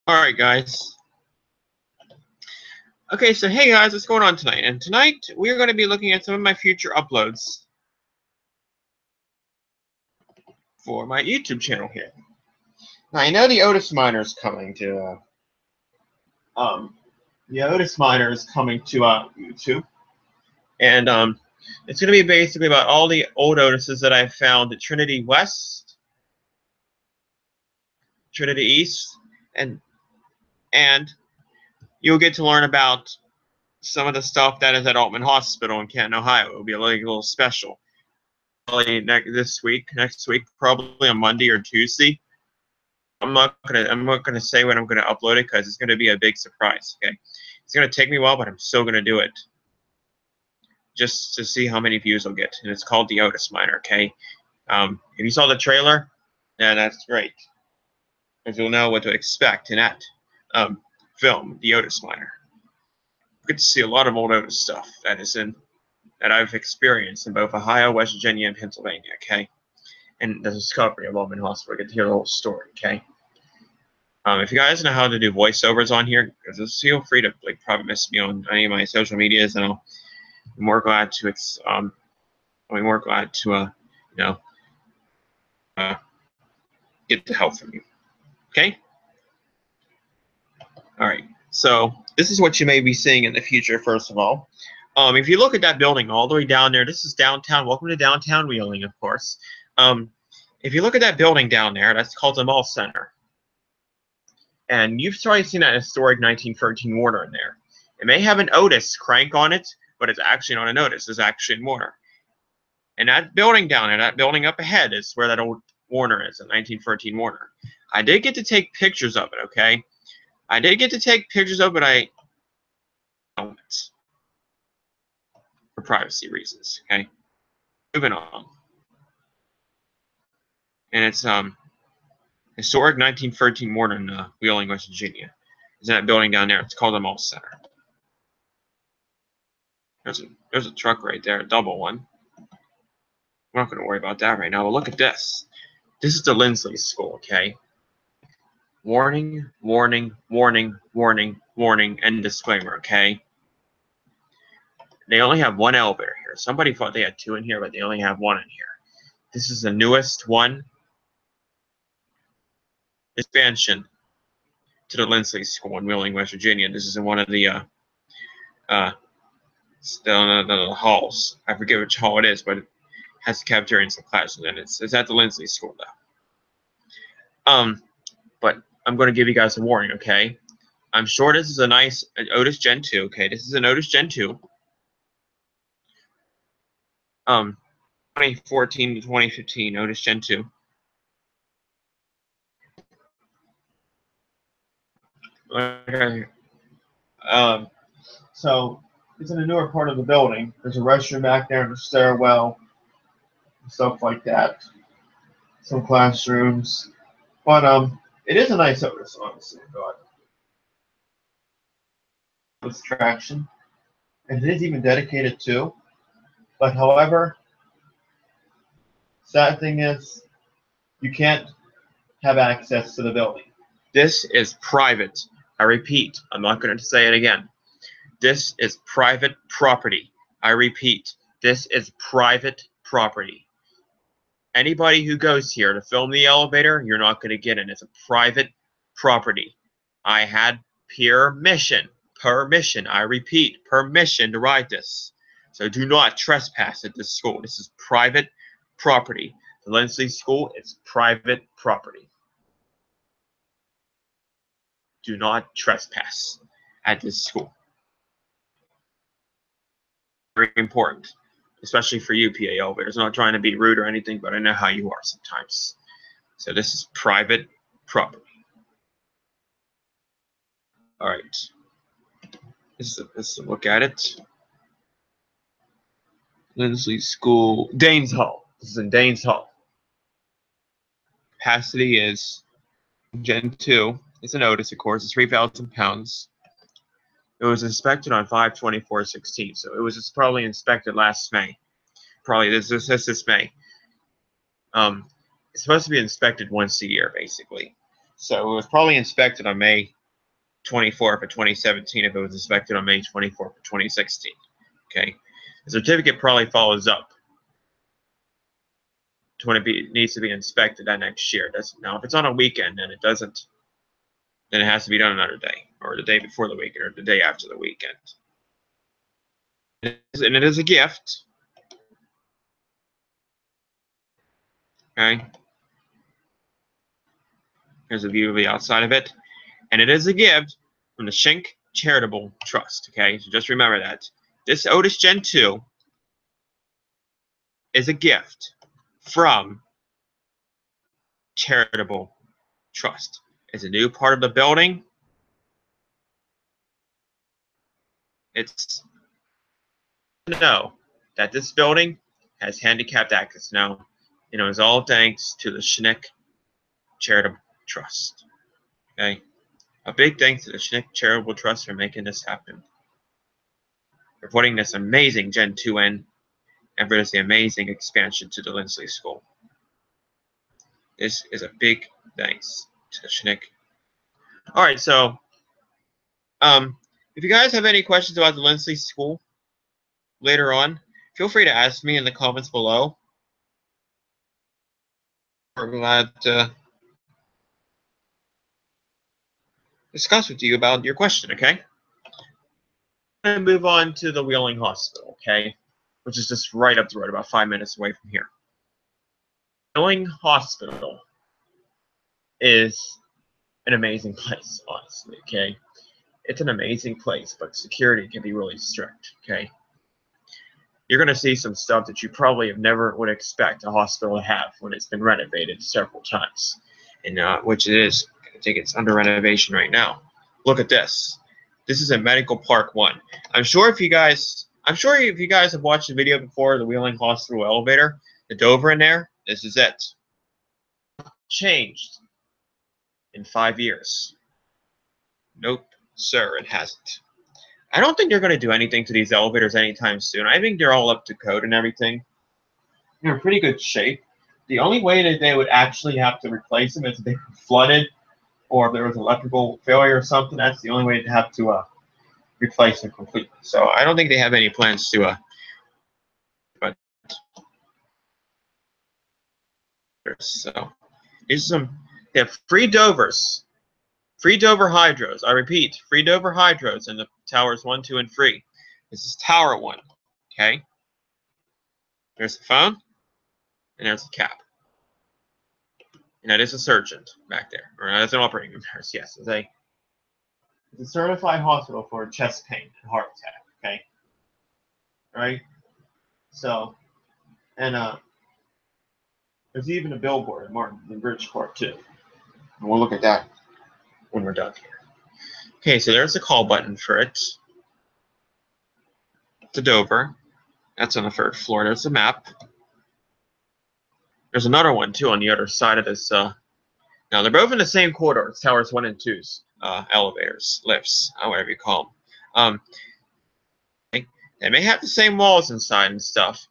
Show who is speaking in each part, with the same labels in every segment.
Speaker 1: All right, guys. Okay, so hey guys, what's going on tonight? And tonight we're going to be looking at some of my future uploads for my YouTube channel here. Now I know the Otis Miner is coming to YouTube, and it's going to be basically about all the old Otises that I found at Trinity West, Trinity East, and you'll get to learn about some of the stuff that is at Altman Hospital in Canton, Ohio. It will be a little special. Probably next week, probably on Monday or Tuesday. I'm not gonna say when I'm gonna upload it because it's gonna be a big surprise. Okay, it's gonna take me a while, but I'm still gonna do it just to see how many views I'll get. And it's called the Otis Miner. Okay, if you saw the trailer, yeah, that's great, because you'll know what to expect in that film, the Otis Miner. You get to see a lot of old Otis stuff that I've experienced in both Ohio, West Virginia, and Pennsylvania. Okay, and the discovery of Altman Hospital. I get to hear the whole story. Okay. If you guys know how to do voiceovers on here, just feel free to private message me on any of my social medias, and I'll be more glad to get the help from you. Okay. All right. So this is what you may be seeing in the future. First of all, if you look at that building all the way down there, this is downtown. Welcome to downtown Wheeling, of course. If you look at that building down there, that's called the Mall Center. And you've probably seen that historic 1913 Warner in there. It may have an Otis crank on it, but it's actually not an Otis. It's actually a Warner. And that building down there, that building up ahead, is where that old Warner is, a 1913 Warner. I did get to take pictures of it, okay? I did get to take pictures of it, but I don't for privacy reasons, okay? Moving on. And it's historic 1913 Warner in Wheeling, West Virginia. It's in that building down there. It's called the Mall Center. There's a truck right there, a double one. We're not going to worry about that right now, but look at this. This is the Lindsley School, okay? Warning, warning, warning, warning, warning, and disclaimer, okay? They only have one elevator here. Somebody thought they had two in here, but they only have one in here. This is the newest one. Expansion to the Lindsley School in Wheeling, West Virginia. This is in one of the halls. I forget which hall it is, but it has the cafeteria and some classes in it. It's at the Lindsley School, though. But I'm going to give you guys a warning, okay? I'm sure this is a nice Otis Gen 2, okay? This is an Otis Gen 2. 2014 to 2015 Otis Gen 2. Okay. So it's in a newer part of the building. There's a restroom back there, a stairwell, stuff like that. Some classrooms, but it is a nice Otis, honestly. With traction, and it is even dedicated too. But however, sad thing is, you can't have access to the building. This is private. I repeat, I'm not going to say it again. This is private property. I repeat, this is private property. Anybody who goes here to film the elevator, you're not going to get in. It's a private property. I had permission, I repeat, permission to ride this. So do not trespass at this school. This is private property. The Lindsley School is private property. Do not trespass at this school. Very important, especially for you, PA elevators. I'm not trying to be rude or anything, but I know how you are sometimes. So this is private property. All right. This is a look at it. Lindsley School, Danes Hall. This is in Danes Hall. Capacity is Gen 2. It's an Otis, of course. It's 3,000 pounds. It was inspected on 5/24/16, so it was probably inspected last May. Probably this May. It's supposed to be inspected once a year, basically. So it was probably inspected on May 24th of 2017 if it was inspected on May 24th of 2016. Okay, the certificate probably follows up to when it needs to be inspected that next year. Now, if it's on a weekend and it doesn't, then it has to be done another day, or the day before the weekend, or the day after the weekend. And it is a gift. Okay. Here's a view of the outside of it. And it is a gift from the Schenck Charitable Trust. Okay, so just remember that. This Otis Gen 2 is a gift from Charitable Trust. It's a new part of the building. It's to know that this building has handicapped access now. You know, it's all thanks to the Schenck Charitable Trust. Okay, a big thanks to the Schenck Charitable Trust for making this happen, for putting this amazing Gen 2 in, and for this amazing expansion to the Lindsley School. This is a big thanks to the Schenck. All right, so if you guys have any questions about the Lindsley School later on, feel free to ask me in the comments below. We're glad to discuss with you about your question, okay? I'm going to move on to the Wheeling Hospital, okay? Which is just right up the road, about 5 minutes away from here. Wheeling Hospital is an amazing place, honestly, okay? It's an amazing place, but security can be really strict, okay? You're going to see some stuff that you probably never would expect a hospital to have when it's been renovated several times, and which it is. I think it's under renovation right now. Look at this. This is a Medical Park 1. I'm sure if you guys have watched the video before, the Wheeling Hospital elevator, the Dover in there, this is it. Changed in 5 years. Nope, sir, it hasn't. I don't think they're going to do anything to these elevators anytime soon. I think they're all up to code and everything. They're in pretty good shape. The only way that they would actually have to replace them is if they were flooded or if there was electrical failure or something. That's the only way to have to replace them completely. So I don't think they have any plans to. But so these are some. They have free Dovers. Free Dover Hydros. I repeat, free Dover Hydros in the towers 1, 2, and 3. This is tower 1. Okay. There's the phone, and there's the cap. And that is a surgeon back there, or that's an operating room nurse. Yes, it's a certified hospital for chest pain and heart attack. Okay. Right. So, and there's even a billboard at Martin in Bridgeport too. And we'll look at that when we're done here. Okay, so there's the call button for it. The Dover. That's on the 3rd floor. There's the map. There's another one too on the other side of this. Now they're both in the same corridor. It's towers 1 and 2's elevators, lifts, whatever you call them. They may have the same walls inside and stuff,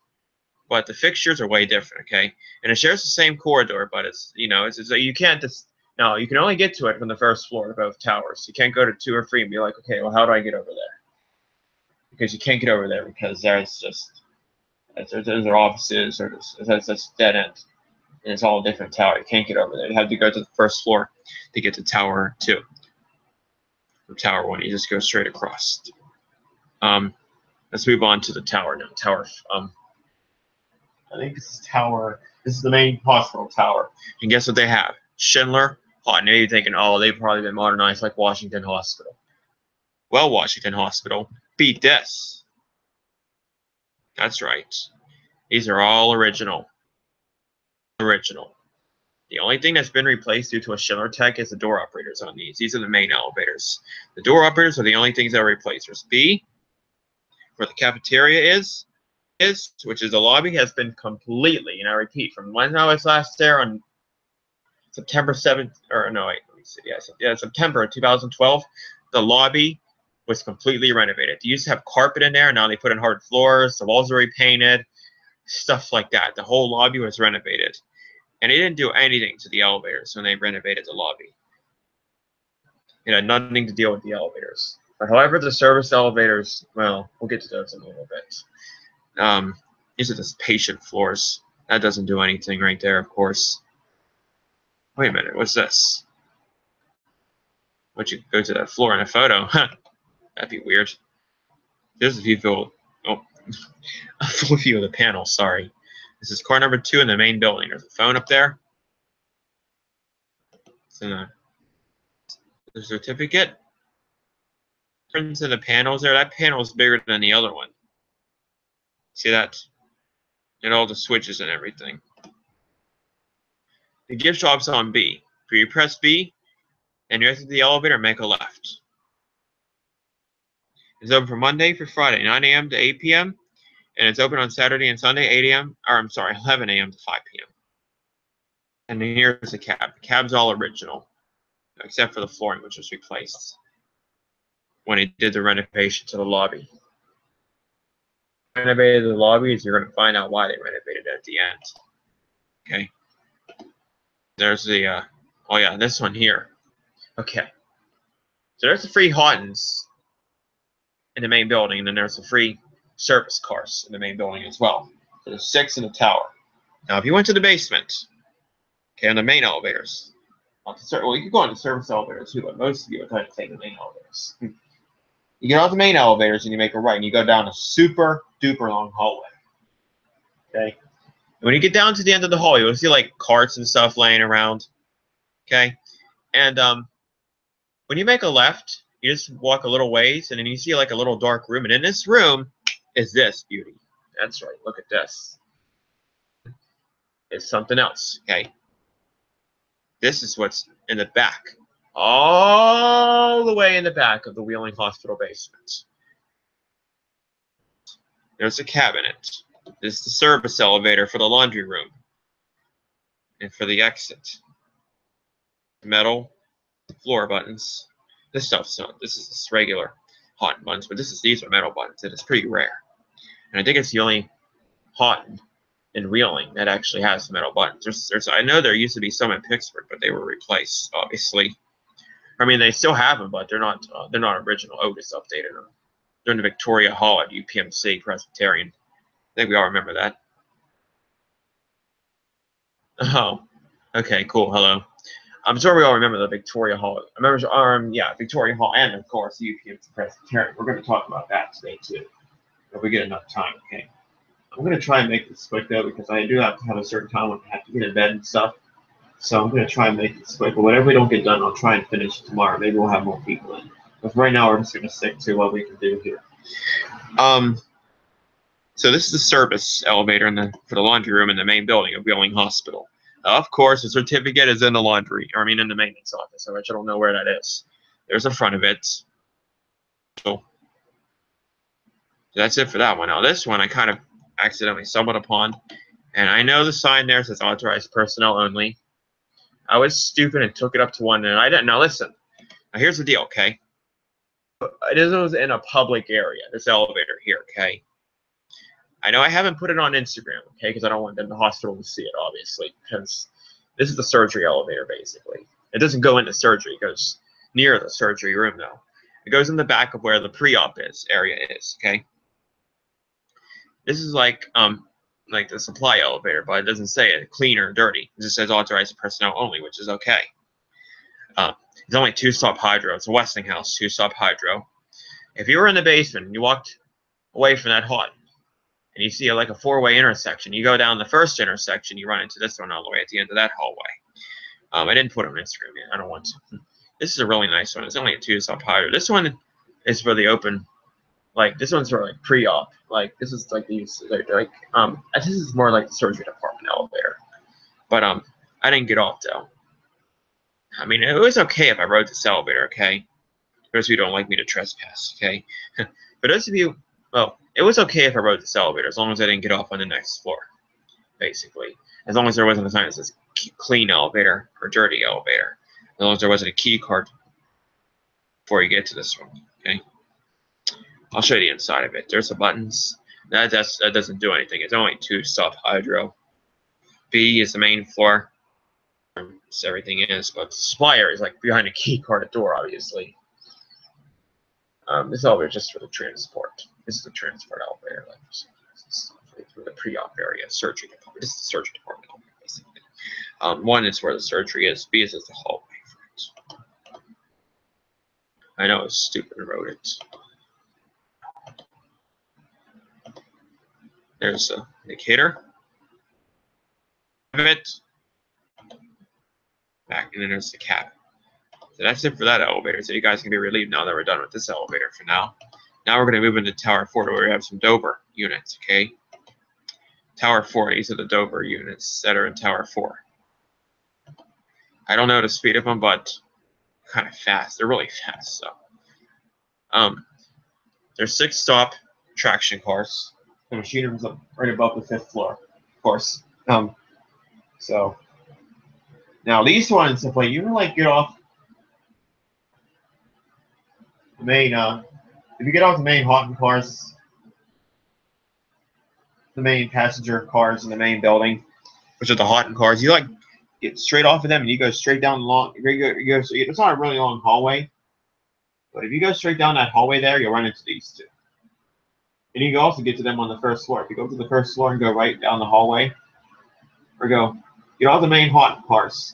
Speaker 1: but the fixtures are way different. Okay, and it shares the same corridor, but it's you can't just. No, you can only get to it from the 1st floor of both towers. You can't go to 2 or 3 and be like, okay, well, how do I get over there? Because you can't get over there because there's are offices or there's this dead end. And it's all a different tower. You can't get over there. You have to go to the 1st floor to get to tower 2. From tower 1, you just go straight across. Let's move on to the tower now. Tower, I think this is the main hospital tower. And guess what they have? Schindler. Oh, I know you're thinking, oh, they've probably been modernized like Washington Hospital. Well, Washington Hospital, beat this. That's right. These are all original. The only thing that's been replaced due to a Schindler tech is the door operators on these. These are the main elevators. The door operators are the only things that are replaced. There's B, where the cafeteria is, which is the lobby, has been completely, and I repeat, from when I was last there on September 7th, or no, wait, let me see, yeah, September 2012, the lobby was completely renovated. They used to have carpet in there, and now they put in hard floors, the walls are repainted, stuff like that. The whole lobby was renovated. And they didn't do anything to the elevators when they renovated the lobby. It had nothing to deal with the elevators. But however, the service elevators, well, we'll get to those in a little bit. These are the patient floors. That doesn't do anything right there, of course. Wait a minute, what's this? Would you go to that floor in a photo? Huh, that'd be weird. This is a view. Oh, a full view of the panel. Sorry. This is car number 2 in the main building. There's a phone up there. It's in the certificate. Prints in the panels there. That panel is bigger than the other one. See that? And all the switches and everything. The gift shop's on B. If you press B and you exit the elevator, make a left. It's open from Monday through Friday, 9 a.m. to 8 p.m. And it's open on Saturday and Sunday, 8 a.m. Or I'm sorry, 11 a.m. to 5 p.m. And then here's the cab. The cab's all original, except for the flooring, which was replaced when he did the renovation to the lobby. Renovated the lobbies, you're going to find out why they renovated it at the end. Okay. There's the, oh yeah, this one here. Okay. So there's the free Haughtons in the main building, and then there's the free service cars in the main building as well. So there's 6 in the tower. Now, if you went to the basement, okay, on the main elevators, well, you could go on the service elevators too, but most of you are going to take the main elevators. You get off the main elevators and you make a right, and you go down a super duper long hallway. Okay? And when you get down to the end of the hall, you'll see like carts and stuff laying around. Okay? And when you make a left, you just walk a little ways, and then you see like a little dark room. And in this room is this beauty. That's right. Look at this. It's something else. Okay? This is what's in the back. All the way in the back of the Wheeling Hospital basement. There's a cabinet. This is the service elevator for the laundry room. And for the exit. Metal floor buttons. This stuff's not, this is just regular Haughton buttons, but these are metal buttons, and it's pretty rare. And I think it's the only Haughton in Wheeling that actually has metal buttons. I know there used to be some in Pittsburgh, but they were replaced, obviously. I mean, they still have them, but they're not original. Otis updated them. They're in the Victoria Hall at UPMC Presbyterian. I think we all remember that. Oh, okay, cool. Hello. I'm sure we all remember the Victoria Hall. I remember, yeah, Victoria Hall, and of course the UPMC Presbyterian. We're going to talk about that today too, if we get enough time. Okay. I'm going to try and make this quick though, because I do have to have a certain time when I have to get in bed and stuff. So I'm going to try and make this quick. But whatever we don't get done, I'll try and finish it tomorrow. Maybe we'll have more people in. But right now, we're just going to stick to what we can do here. So this is the service elevator for the laundry room in the main building of Wheeling Hospital. Of course, the certificate is in the in the maintenance office, which I don't know where that is. There's the front of it. So that's it for that one. Now this one I kind of accidentally stumbled upon, and I know the sign there says authorized personnel only. I was stupid and took it up to one, and I didn't. Now listen. Now here's the deal, okay? This was in a public area, this elevator here, okay? I know I haven't put it on Instagram, okay, because I don't want them in the hospital to see it, obviously, because this is the surgery elevator, basically. It doesn't go into surgery. It goes near the surgery room, though. It goes in the back of where the pre-op area is, okay? This is like the supply elevator, but it doesn't say it clean or dirty. It just says authorized personnel only, which is okay. It's only 2-stop hydro. It's a Westinghouse 2-stop hydro. If you were in the basement and you walked away from that Haughton, and you see like a 4-way intersection, you go down the first intersection, you run into this one all the way at the end of that hallway. I didn't put it on Instagram yet. I don't want to. This is a really nice one. It's only a 2-stop hydro. This one is for the open. Like this one's for like pre-op. Like this is like these. This is more like the surgery department elevator. But I didn't get off though. I mean, it was okay if I rode this elevator. Okay, for those of you who don't like me to trespass. Okay, for those of you, well, it was okay if I rode this elevator as long as I didn't get off on the next floor. Basically, as long as there wasn't a sign that says clean elevator or dirty elevator. As long as there wasn't a key card before you get to this one. Okay. I'll show you the inside of it. There's the buttons. That doesn't do anything. It's only 2-stop hydro. B is the main floor. everything is, but the supplier is like behind a key card door, obviously. This elevator is just for the transport. This is the transport elevator, like for the pre-op area, surgery department. This is the surgery department, basically. 1 is where the surgery is. B is the hallway for it. I know it's stupid and wrote it. There's the indicator. It. Back, and then there's the cabin. So that's it for that elevator. So you guys can be relieved now that we're done with this elevator for now. Now we're going to move into Tower 4 where we have some Dover units, okay? Tower 4, these are the Dover units that are in Tower 4. I don't know the speed of them, but kind of fast. They're really fast, so. There's 6 stop traction cars. The machine room's up right above the 5th floor, of course. So now these ones, if you like get off the main, if you get off the main Houghton cars, the main passenger cars in the main building, which are the Houghton cars, you like get straight off of them and you go straight down the long. It's not a really long hallway, but if you go straight down that hallway there, you'll run into these 2. And you can also get to them on the 1st floor. If you go to the 1st floor and go right down the hallway, or get off the main Houghton cars,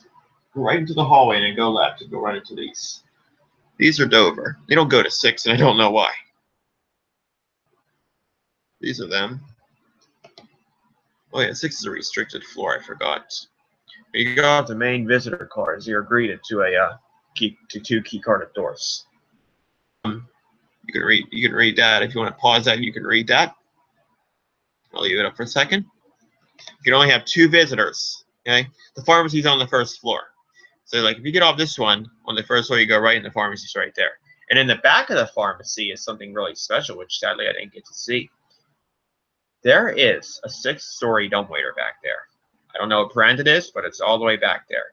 Speaker 1: go right into the hallway and then go left and go right into these. These are Dover. They don't go to 6, and I don't know why. These are them. Oh yeah, 6 is a restricted floor. I forgot. You go off the main visitor cars, you're greeted to a 2 key carded doors. You can read that. If you want to pause that, you can read that. I'll leave it up for a second. You can only have 2 visitors. Okay, the pharmacy's on the 1st floor. So like if you get off this one on the 1st floor, you go right in the pharmacy's right there. And in the back of the pharmacy is something really special, which sadly I didn't get to see. There is a 6-story dumbwaiter back there. I don't know what brand it is, but it's all the way back there.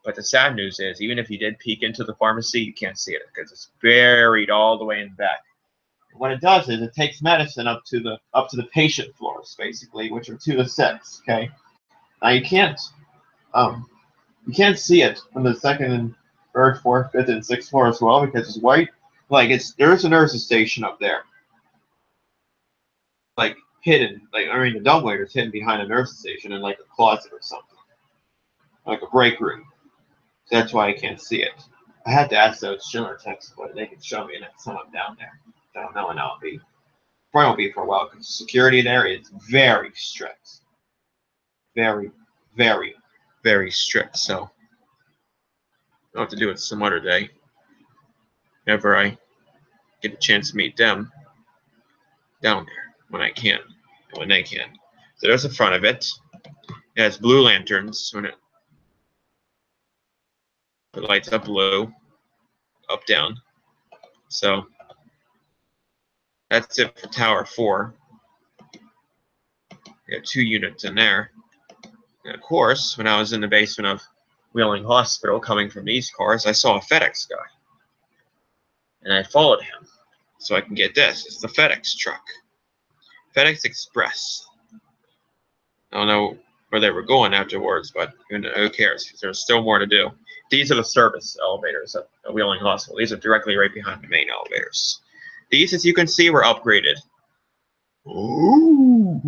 Speaker 1: But the sad news is, even if you did peek into the pharmacy, you can't see it because it's buried all the way in the back. And what it does is it takes medicine up to the patient floors, basically, which are 2 to 6. Okay. Now you can't see it from the 2nd and 3rd, 4th, 5th, and 6th floor as well because it's white. Like there's a nurse's station up there, like hidden. Like the dumbwaiter's hidden behind a nurse's station in like a closet or something, like a break room. That's why I can't see it. I had to ask those Schindler techs what they can show me next time I'm down there. I don't know when I'll be. Probably won't be for a while because security there is very strict. Very, very, very strict. So I'll have to do it some other day. Whenever I get a chance to meet them down there when I can, when they can. So there's the front of it. It has blue lanterns when it lights up blue, up, down. So that's it for Tower 4. We have 2 units in there. And of course, when I was in the basement of Wheeling Hospital coming from these cars, I saw a FedEx guy. And I followed him so I can get this. It's the FedEx truck. FedEx Express. I don't know where they were going afterwards, but who cares? Because there's still more to do. These are the service elevators at Wheeling Hospital. These are directly right behind the main elevators. These, as you can see, were upgraded. Ooh,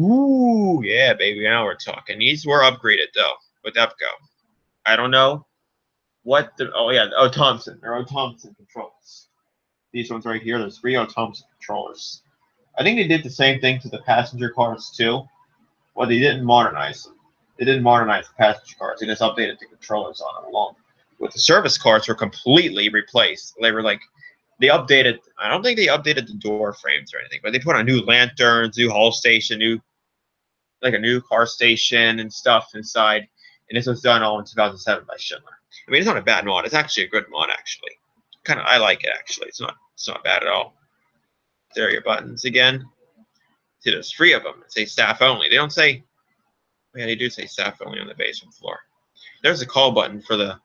Speaker 1: yeah, baby, now we're talking. These were upgraded, though, with EPCO. I don't know what the, Thompson. They're Thompson controllers. These ones right here, there's 3 Thompson controllers. I think they did the same thing to the passenger cars, too. Well, they didn't modernize them. They didn't modernize the passenger cars. They just updated the controllers on them along. With the service cars were completely replaced. They were like, they updated, I don't think they updated the door frames or anything, but they put on new lanterns, new haul station, like a new car station and stuff inside. And this was done all in 2007 by Schindler. I mean, it's not a bad mod. It's actually a good mod, actually. I like it, actually. It's not bad at all. There are your buttons again. See, there's 3 of them. It says staff only. They don't say, yeah, they do say staff only on the basement floor. There's a call button for the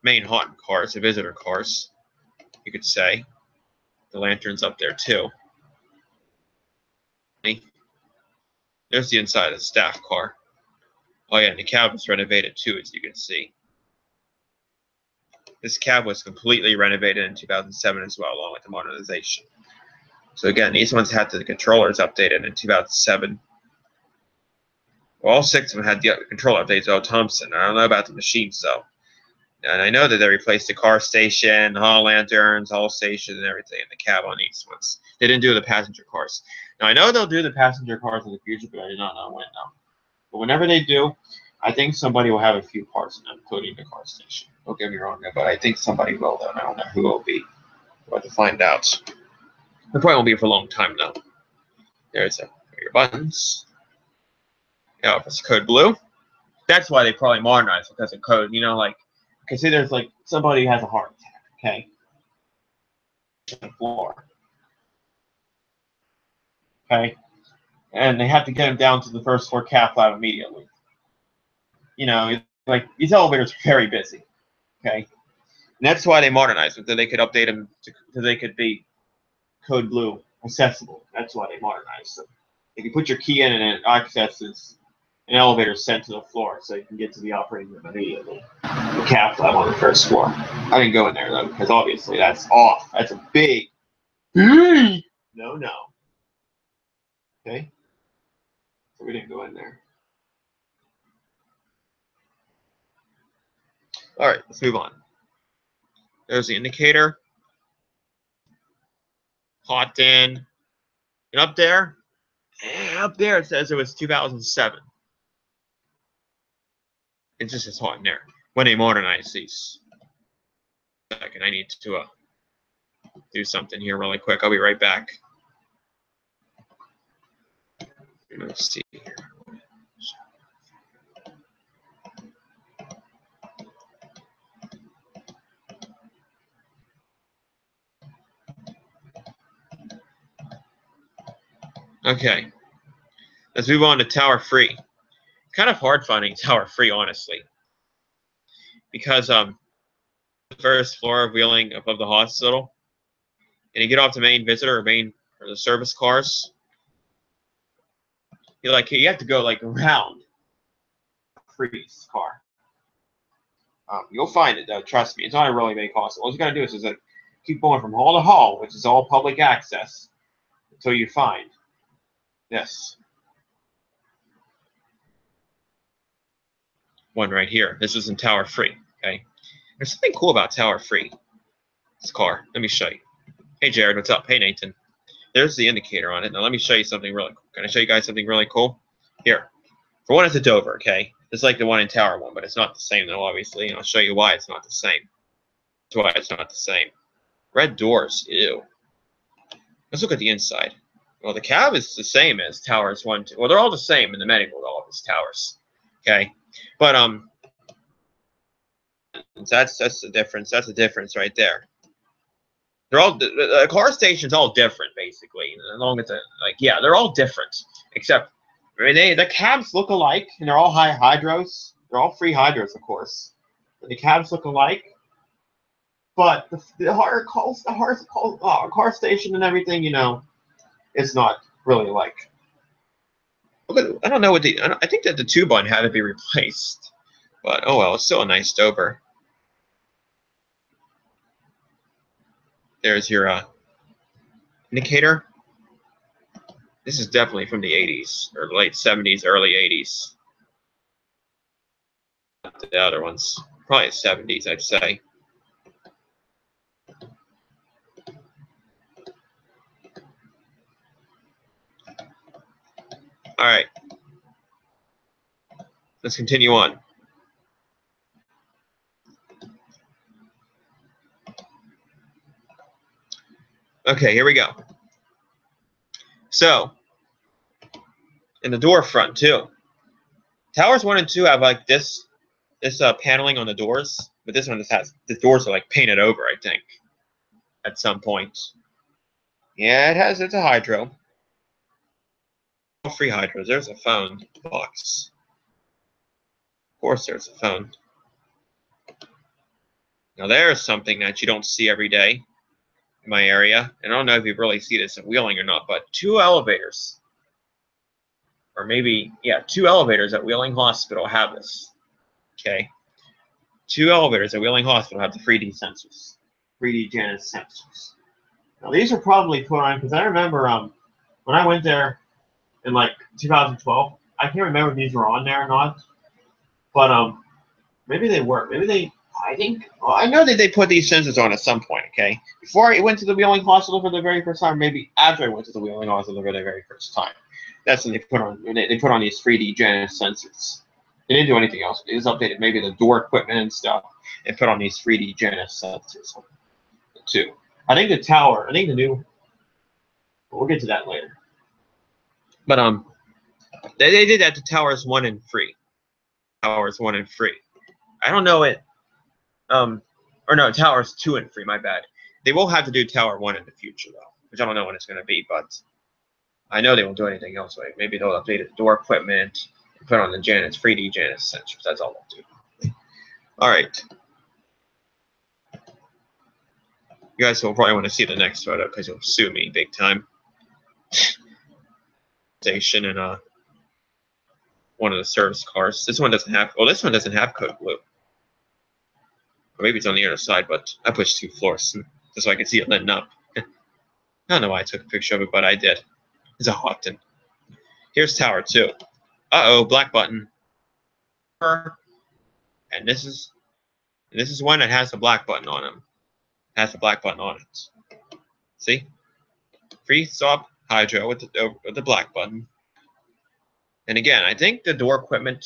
Speaker 1: main Houghton cars, the visitor cars, you could say. The lantern's up there, too. There's the inside of the staff car. Oh, yeah, and the cabin's renovated, too, as you can see. This cab was completely renovated in 2007 as well, along with the modernization. So again, these ones had the controllers updated in 2007. Well, all 6 of them had the controller updates. Oh, Thompson. I don't know about the machines though. And I know that they replaced the car station, hall lanterns, hall station, and everything in the cab on these ones. They didn't do the passenger cars. Now, I know they'll do the passenger cars in the future, but I do not know when now. But whenever they do, I think somebody will have a few parts in them, including the car station. Don't get me wrong, but I think somebody will, though. I don't know who it will be. We'll have to find out. It probably won't be for a long time, though. There's your buttons. Yeah, if it's code blue. That's why they probably modernized, because of code, you know, like, okay, say there's like somebody has a heart attack, okay? On the floor. Okay? And they have to get him down to the first floor cath lab immediately. You know, like these elevators are very busy. Okay? And that's why they modernized them, so they could update them so they could be code blue accessible. That's why they modernized them. If you put your key in and it accesses an elevator sent to the floor so you can get to the operating room immediately. The cath lab on the first floor. I didn't go in there though, because obviously that's off. That's a big no. Okay? So we didn't go in there. Alright, let's move on. There's the indicator. Hot in. And up there it says it was 2007. It just says hot in there. When they modernized these. Second, I need to do something here really quick. I'll be right back. Let's see here. Okay. Let's move on to Tower Free. Kind of hard finding Tower Free, honestly. Because the first floor of Wheeling above the hospital, and you get off the main visitor or the service cars, you have to go like around Free's car. You'll find it though, trust me. It's not a really big cost. All you gotta do is like keep going from hall to hall, which is all public access, until you find this one right here. This is in Tower Free. Okay, there's something cool about Tower Free. This car. Let me show you. Hey Jared, what's up? Hey Nathan. There's the indicator on it. Now let me show you something really cool. Can I show you guys something really cool? Here. For one, it's a Dover, okay? It's like the one in Tower 1, but it's not the same though, obviously. And I'll show you why it's not the same. That's why it's not the same. Red doors. Ew. Let's look at the inside. Well, the cab is the same as Towers 1, 2. Well, they're all the same in the medical office towers. Okay? But that's the difference. That's the difference right there. They're all the car station's all different basically. Along with they're all different except the cabs look alike and they're all high hydros. They're all free hydros, of course. But the cabs look alike, but the car station and everything, you know, it's not really alike. I don't know what I think that the tube button had to be replaced, but oh well, it's still a nice Dover. There's your indicator. This is definitely from the 80s, or late 70s, early 80s. Not the other ones. Probably 70s, I'd say. All right. Let's continue on. Okay, here we go. So, in the door front too. Towers 1 and 2 have like this paneling on the doors, but this one just has the doors are like painted over, I think, at some point. Yeah, it's a hydro. Free hydros. There's a phone box. Of course, there's a phone. Now there's something that you don't see every day in my area. And I don't know if you really see this in Wheeling or not, but 2 elevators, or maybe, yeah, 2 elevators at Wheeling Hospital have this. Okay. 2 elevators at Wheeling Hospital have the 3D sensors, 3D Janus sensors. Now these are probably put on because I remember when I went there in like 2012. I can't remember if these were on there or not, but maybe they were. Maybe they. I think. Well, I know that they put these sensors on at some point. Okay, before I went to the Wheeling Hospital for the very first time, maybe after I went to the Wheeling Hospital for the very first time. That's when they put on. They put on these 3D Janus sensors. They didn't do anything else. They just updated maybe the door equipment and stuff, and put on these 3D Janus sensors too. I think the tower. I think the new. We'll get to that later. But they did that to towers 1 and 3. Towers 1 and 3. I don't know it. Or no, towers 2 and 3. My bad. They will have to do tower 1 in the future though, which I don't know when it's going to be, but I know they won't do anything else. Like maybe they'll update the door equipment and put on the Janus 3D Janus sensors. That's all they'll do. All right. You guys will probably want to see the next photo because you'll sue me big time. Station and one of the service cars. This one doesn't have. Well, this one doesn't have code blue. Or maybe it's on the other side, but I pushed 2 floors just so I could see it letting up. I don't know why I took a picture of it, but I did. It's a Houghton. Here's Tower 2. Uh-oh, black button. And this is one that has the black button on them. Has the black button on it. See? Free stop hydro with the black button. And again, I think the door equipment,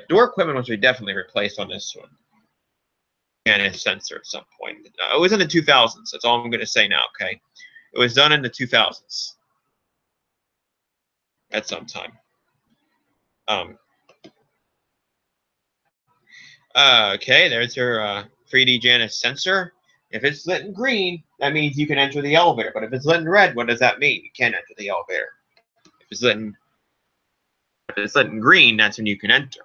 Speaker 1: door equipment was definitely replaced on this one. And a sensor at some point. It was in the 2000s. That's all I'm going to say now, okay? It was done in the 2000s. At some time. Okay, there's your 3D Janus sensor. If it's lit in green, that means you can enter the elevator. But if it's lit in red, what does that mean? You can't enter the elevator. If it's lit in green, that's when you can enter.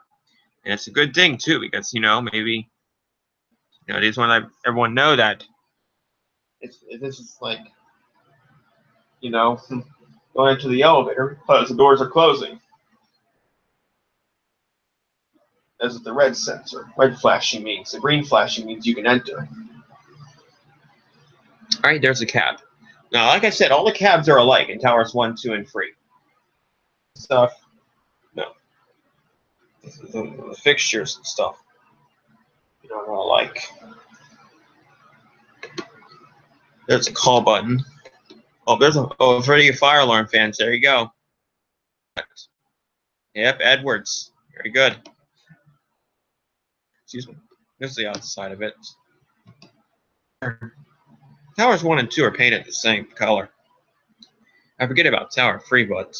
Speaker 1: And it's a good thing too, because maybe they just want to let everyone know that this is like going into the elevator because the doors are closing. That's what the red sensor, red flashing means. The green flashing means you can enter. All right, there's a cab. Now, like I said, all the cabs are alike in towers 1, 2, and 3. Stuff. No. The fixtures and stuff. They're all alike. There's a call button. Oh, there's for you fire alarm fans. There you go. Yep, Edwards. Very good. Excuse me. This is the outside of it. Towers 1 and 2 are painted the same color. I forget about Tower 3, but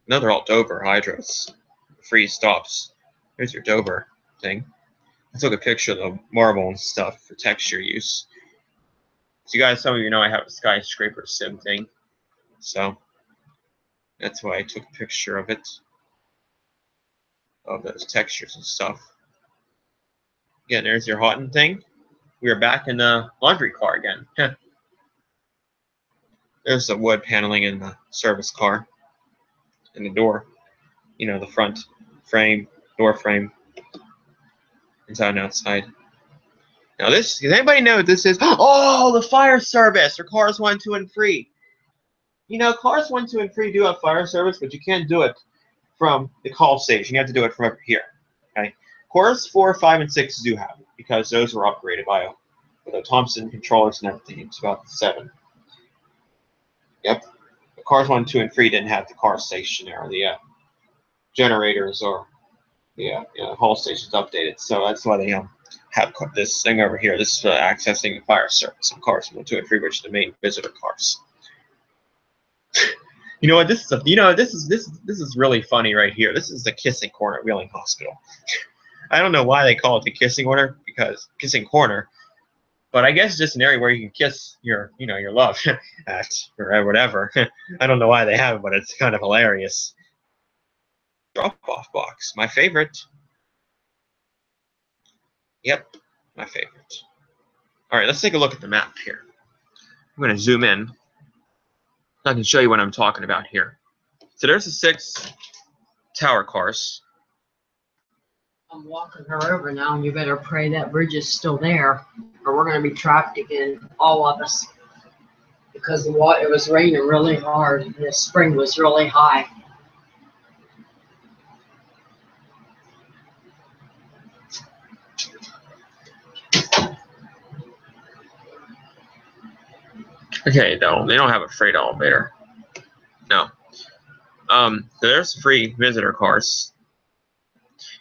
Speaker 1: no, they're all Dover hydros. Free stops. Here's your Dover thing. I took a picture of the marble and stuff for texture use. So you guys, some of you know I have a skyscraper sim thing. So that's why I took a picture of it. Of those textures and stuff. Again, there's your Houghton thing. We are back in the laundry car again. There's the wood paneling in the service car. And the door. The front frame, door frame. Inside and outside. Now does anybody know what this is? Oh, the fire service for cars 1, 2, and 3. Cars 1, 2, and 3 do have fire service, but you can't do it from the call station. You have to do it from over here. Okay. Cars 4, 5, and 6 do have it because those were upgraded by the Thompson controllers and everything in 2007. Yep. The cars 1, 2, and 3 didn't have the car station or the generators or the haul stations updated. So that's why they have this thing over here. This is accessing the fire service on cars 1, 2, and 3, which are the main visitor cars. You know what? This is really funny right here. This is the kissing corner at Wheeling Hospital. I don't know why they call it the kissing corner, but I guess it's just an area where you can kiss your love at or whatever. I don't know why they have it, but it's kind of hilarious. Drop-off box, my favorite. Yep, my favorite. All right, let's take a look at the map here. I'm going to zoom in. I can show you what I'm talking about here. So there's the 6 tower cars.
Speaker 2: I'm walking her over now, and you better pray that bridge is still there, or we're going to be trapped again, all of us, because the water, it was raining really hard, and the spring was really high.
Speaker 1: Okay, no, they don't have a freight elevator. No. So there's free visitor cars.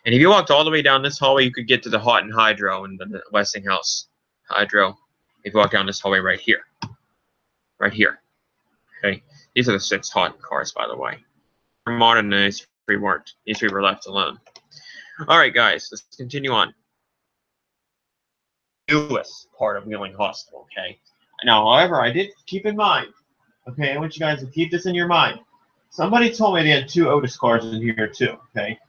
Speaker 1: And if you walked all the way down this hallway, you could get to the Houghton Hydro and the Westinghouse Hydro. If you walk down this hallway right here. Right here. Okay. These are the 6 Houghton cars, by the way. They're modern and these 3 weren't. These 3 were left alone. Alright, guys, let's continue on. Newest part of Wheeling Hospital, okay? Now, however, I did keep in mind, okay, I want you guys to keep this in your mind. Somebody told me they had 2 Otis cars in here too, okay?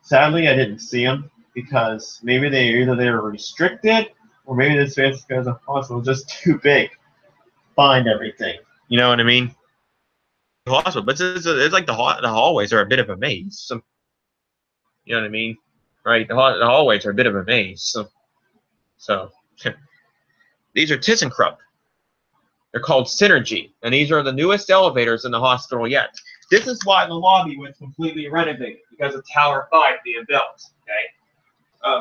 Speaker 1: Sadly, I didn't see them because maybe they were restricted or maybe this space because the hospital was just too big to find everything. You know what I mean? Hospital, but it's like the hallways are a bit of a maze. You know what I mean? Right? The hallways are a bit of a maze. So these are ThyssenKrupp. They're called Synergy, and these are the newest elevators in the hospital yet. This is why the lobby was completely renovated, because of Tower 5 being built. Okay.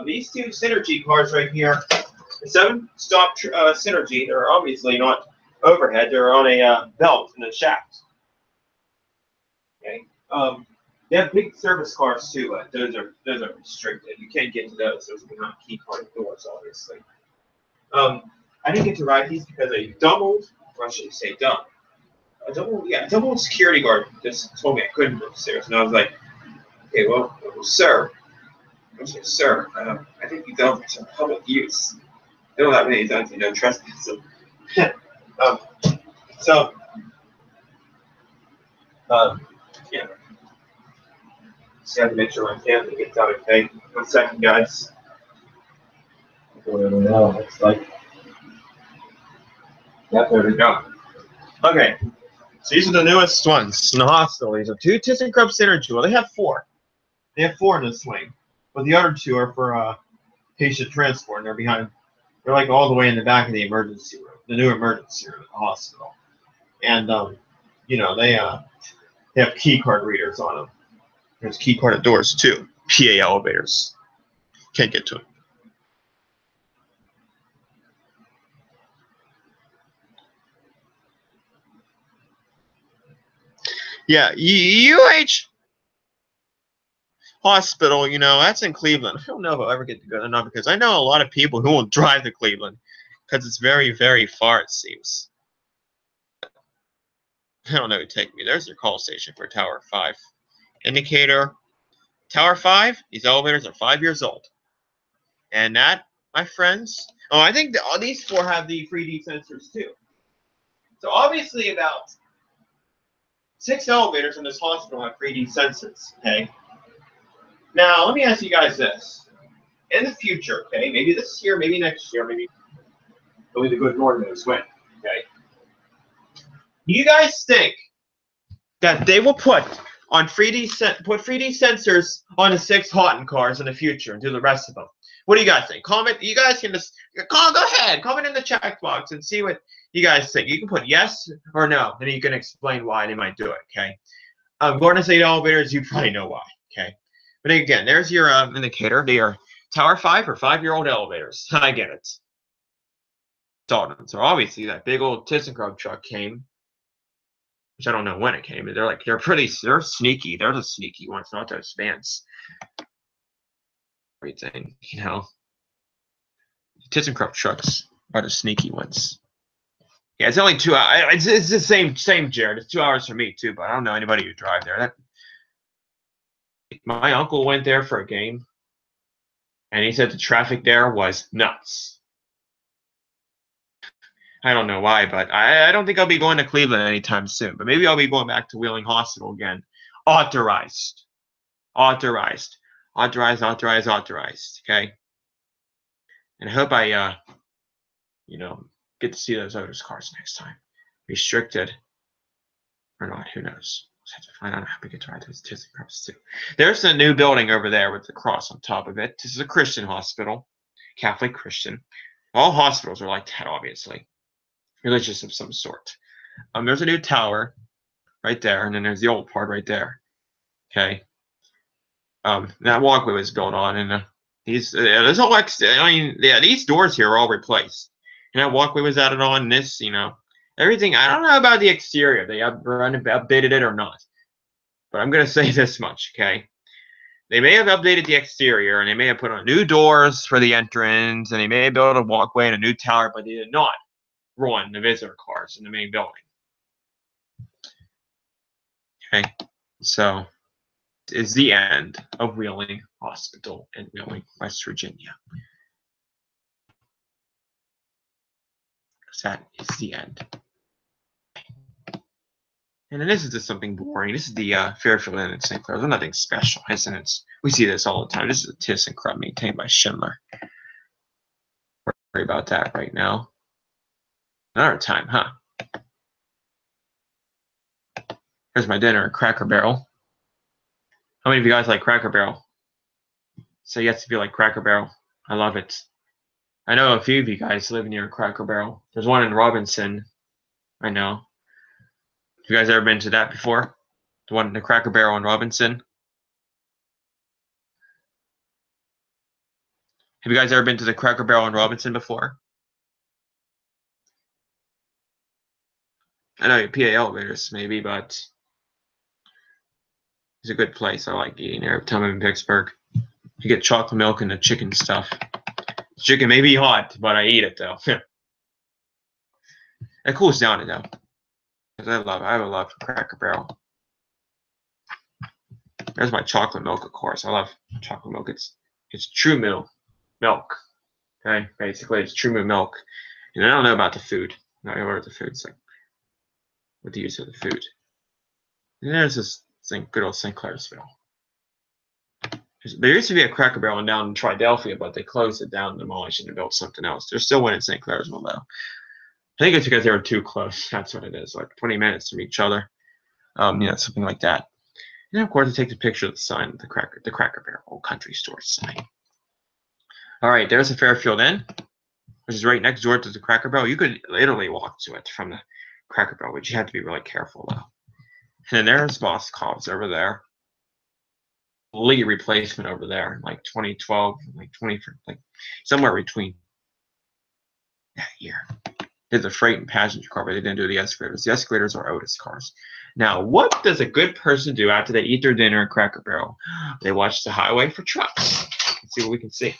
Speaker 1: These 2 Synergy cars right here, the 7-stop Synergy, they're obviously not overhead. They're on a belt in a shaft. Okay. They have big service cars too, but those are restricted. You can't get to those. Those are not key card doors, obviously. I didn't get to ride these because I doubled, or I should say dumb. Double security guard just told me I couldn't go upstairs, and I was like, okay, well, sir, I said, sir, I think these elevators are public use. I know that many times you know trespassing. So, yeah. Just have to make sure my family gets out okay. 1 second, guys. No, it's like, yeah, there we go. Okay. So these are the newest ones in the hospital. These are 2 ThyssenKrupp Synergy. Well, they have 4. They have 4 in this wing, but the other 2 are for patient transport. And they're behind. They're like all the way in the back of the emergency room, the new emergency room at the hospital. And you know, they have key card readers on them. There's key card doors too. PA elevators. Can't get to them. Yeah, UH Hospital, you know, that's in Cleveland. I don't know if I'll ever get to go there or not because I know a lot of people who will drive to Cleveland because it's very, very far, it seems. I don't know who take me. There's your call station for Tower 5. Indicator. Tower 5, these elevators are 5 years old. And that, my friends, oh, I think all these 4 have the 3D sensors too. So obviously about 6 elevators in this hospital have 3D sensors, okay? Now, let me ask you guys this. In the future, okay, maybe this year, maybe next year, maybe only the good Lord knows when, okay? Do you guys think that they will put 3D sensors on the 6 Houghton cars in the future and do the rest of them? What do you guys think? Comment. You guys can just go ahead. Comment in the chat box and see what you guys think. You can put yes or no, and you can explain why they might do it. Okay. Garden State elevators, you probably know why. Okay. But again, there's your indicator. They are Tower 5 or 5-year-old elevators. I get it. So obviously that big old ThyssenKrupp truck came, which I don't know when it came. But they're sneaky. They're the sneaky ones, not those vans. Everything, you know. ThyssenKrupp trucks are the sneaky ones. Yeah, it's only 2 hours. It's the same, Jared. It's 2 hours for me too, but I don't know anybody who drive there. My uncle went there for a game, and he said the traffic there was nuts. I don't know why, but I don't think I'll be going to Cleveland anytime soon. But maybe I'll be going back to Wheeling Hospital again. Authorized. Okay? And I hope I, you know, get to see those Otis cars next time. Restricted or not, who knows? I have to find out how we get to ride those ThyssenKrups too. There's a new building over there with the cross on top of it. This is a Christian hospital, Catholic Christian. All hospitals are like that, obviously, religious of some sort. There's a new tower right there, and then there's the old part right there. Okay. That walkway was built on, and there's all these doors here are all replaced, and that walkway was added on. This, everything. I don't know about the exterior. They updated it or not, but I'm gonna say this much, okay? They may have updated the exterior, and they may have put on new doors for the entrance, and they may have built a walkway and a new tower, but they did not run the visitor cars in the main building. Okay, so is the end of Wheeling Hospital in Wheeling, West Virginia. That is the end. And then this is just something boring. This is the Fairfield Inn in St. Clair. There's nothing special, isn't it? We see this all the time. This is a ThyssenKrupp maintained by Schindler. Worry about that right now. Another time, huh? Here's my dinner at Cracker Barrel. How many of you guys like Cracker Barrel? Say yes if you like Cracker Barrel. I love it. I know a few of you guys live near Cracker Barrel. There's one in Robinson. I know. Have you guys ever been to that before? The one in the Cracker Barrel in Robinson? Have you guys ever been to the Cracker Barrel in Robinson before? I know your PA elevators maybe, but it's a good place. I like eating there every time I'm in Pittsburgh. You get chocolate milk and the chicken stuff. Chicken may be hot, but I eat it though. It cools down though. Because I have a love for Cracker Barrel. There's my chocolate milk, of course. I love chocolate milk. It's True milk. Okay, basically it's True milk. And I don't know about the food. I don't know what the food's like. What the use of the food. And there's this thing, good old St. Clairsville. There used to be a Cracker Barrel down in Triadelphia, but they closed it down, demolished it, and built something else. There's still one in St. Clairsville though. I think it's because they were too close. That's what it is, like 20 minutes from each other. Something like that. And of course, I take the picture of the sign of the Cracker Barrel Old Country Store sign. All right, there's the Fairfield Inn, which is right next door to the Cracker Barrel. You could literally walk to it from the Cracker Barrel, but you have to be really careful though. And then there's Boscov's over there. Lee replacement over there, like 2012, like somewhere between that year. Did the freight and passenger car, but they didn't do the escalators. The escalators are Otis cars. Now, what does a good person do after they eat their dinner at Cracker Barrel? They watch the highway for trucks. Let's see what we can see.